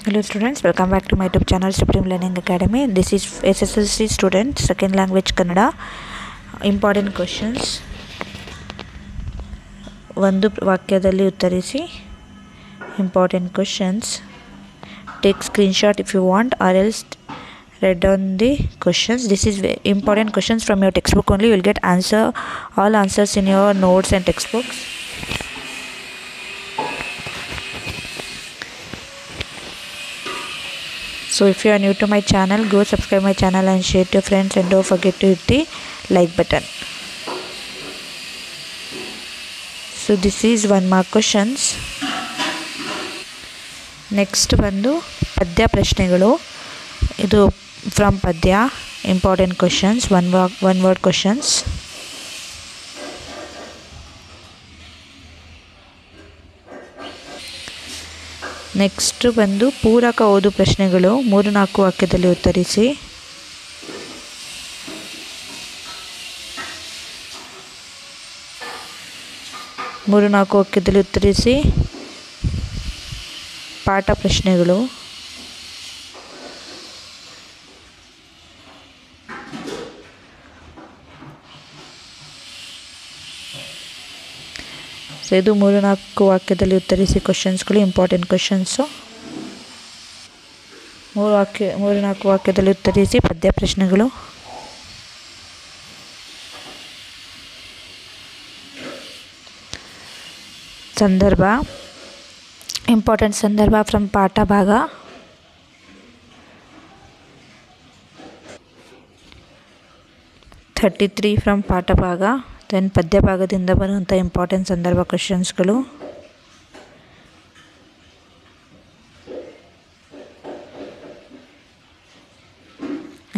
Hello students, welcome back to my YouTube channel Supreme Learning Academy. This is SSLC student, second language Kannada. Important questions. ಒಂದು ವಾಕ್ಯದಲ್ಲಿ ಉತ್ತರಿಸಿ. Important questions. Take screenshot if you want or else write down the questions. This is important questions from your textbook only. You will get all answers in your notes and textbooks. So if you are new to my channel, go subscribe my channel and share to your friends, and don't forget to hit the like button. So this is 1 mark questions. Next ಬಂದು ಪದ್ಯ ಪ್ರಶ್ನೆಗಳು. ಇದು from ಪದ್ಯ, important questions, one word questions. Next ಬಂದು ಪೂರಕ ಓದು ಪ್ರಶ್ನೆಗಳು. 3-4 ವಾಕ್ಯದಲ್ಲಿ ಉತ್ತರಿಸಿ. ಪಾಠ ಪ್ರಶ್ನೆಗಳು. ಸೊ ಇದು 3-4 ವಾಕ್ಯದಲ್ಲಿ ಉತ್ತರಿಸಿ ಕ್ವಶನ್ಸ್ಗಳು, ಇಂಪಾರ್ಟೆಂಟ್ ಕ್ವಶನ್ಸು. 3-4 ವಾಕ್ಯದಲ್ಲಿ ಉತ್ತರಿಸಿ ಪದ್ಯ ಪ್ರಶ್ನೆಗಳು. ಸಂದರ್ಭ, ಇಂಪಾರ್ಟೆಂಟ್ ಸಂದರ್ಭ ಫ್ರಮ್ ಪಾಠ ಭಾಗ. (33) ಫ್ರಮ್ ಪಾಠ ಭಾಗ. ದೆನ್ ಪದ್ಯ ಭಾಗದಿಂದ ಬರುವಂಥ ಇಂಪಾರ್ಟೆಂಟ್ ಸಂದರ್ಭ ಕ್ವಶನ್ಸ್ಗಳು.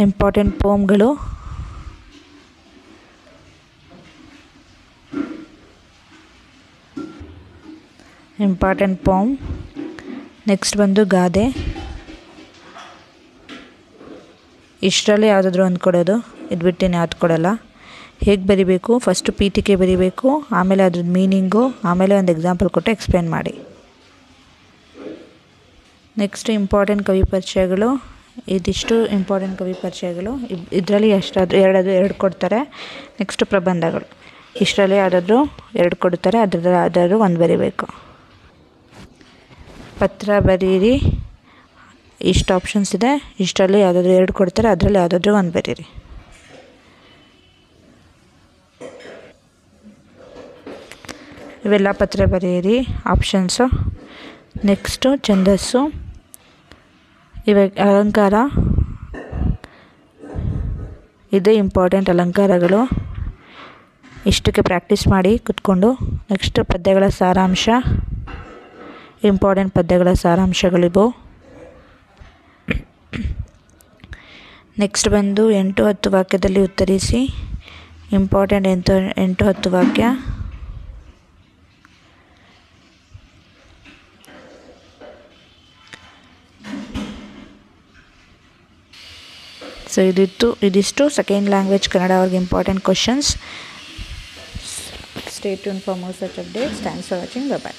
ಇಂಪಾರ್ಟೆಂಟ್ ಪೋಮ್ಗಳು. ಇಂಪಾರ್ಟೆಂಟ್ ಪೋಮ್. ನೆಕ್ಸ್ಟ್ ಬಂದು ಗಾದೆ. ಇಷ್ಟರಲ್ಲಿ ಯಾವುದಾದ್ರೂ ಒಂದು ಕೊಡೋದು, ಇದು ಬಿಟ್ಟು ಯಾವ್ದು ಕೊಡೋಲ್ಲ. ಹೇಗೆ ಬರಿಬೇಕು? ಫಸ್ಟು ಪೀಠಿಕೆ ಬರಿಬೇಕು, ಆಮೇಲೆ ಅದ್ರದ್ದು ಮೀನಿಂಗು, ಆಮೇಲೆ ಒಂದು ಎಕ್ಸಾಂಪಲ್ ಕೊಟ್ಟು ಎಕ್ಸ್ಪ್ಲೇನ್ ಮಾಡಿ. ನೆಕ್ಸ್ಟ್ ಇಂಪಾರ್ಟೆಂಟ್ ಕವಿ ಪರಿಚಯಗಳು. ಇದಿಷ್ಟು ಇಂಪಾರ್ಟೆಂಟ್ ಕವಿ ಪರಿಚಯಗಳು. ಇದರಲ್ಲಿ ಎರಡು ಕೊಡ್ತಾರೆ. ನೆಕ್ಸ್ಟ್ ಪ್ರಬಂಧಗಳು. ಇಷ್ಟರಲ್ಲಿ ಯಾವುದಾದ್ರೂ 2 ಕೊಡ್ತಾರೆ, ಅದರಲ್ಲಿ ಯಾವುದಾದ್ರೂ 1 ಬರಿಬೇಕು. ಪತ್ರ ಬರೀರಿ. ಇಷ್ಟು ಆಪ್ಷನ್ಸ್ ಇದೆ. ಇಷ್ಟರಲ್ಲಿ ಯಾವುದಾದ್ರೂ 2 ಕೊಡ್ತಾರೆ, ಅದರಲ್ಲಿ ಯಾವುದಾದ್ರೂ 1 ಬರೀರಿ. ಇವೆಲ್ಲ ಪತ್ರ ಬರೆಯಿರಿ ಆಪ್ಷನ್ಸು. ನೆಕ್ಸ್ಟು ಛಂದಸ್ಸು. ಇವಾಗ ಅಲಂಕಾರ. ಇದು ಇಂಪಾರ್ಟೆಂಟ್ ಅಲಂಕಾರಗಳು. ಇಷ್ಟಕ್ಕೆ ಪ್ರಾಕ್ಟೀಸ್ ಮಾಡಿ ಕೂತ್ಕೊಂಡು. ನೆಕ್ಸ್ಟ್ ಪದ್ಯಗಳ ಸಾರಾಂಶ. ಇಂಪಾರ್ಟೆಂಟ್ ಪದ್ಯಗಳ ಸಾರಾಂಶಗಳಿವು. ನೆಕ್ಸ್ಟ್ ಬಂದು 8-10 ವಾಕ್ಯದಲ್ಲಿ ಉತ್ತರಿಸಿ. ಇಂಪಾರ್ಟೆಂಟ್ 8-10 ವಾಕ್ಯ. ಸೊ ಇದಿಷ್ಟು ಸೆಕೆಂಡ್ ಲ್ಯಾಂಗ್ವೇಜ್ ಕನ್ನಡ ಅವ್ರಿಗೆ important questions. Stay tuned for more such updates. Thanks for watching. Bye.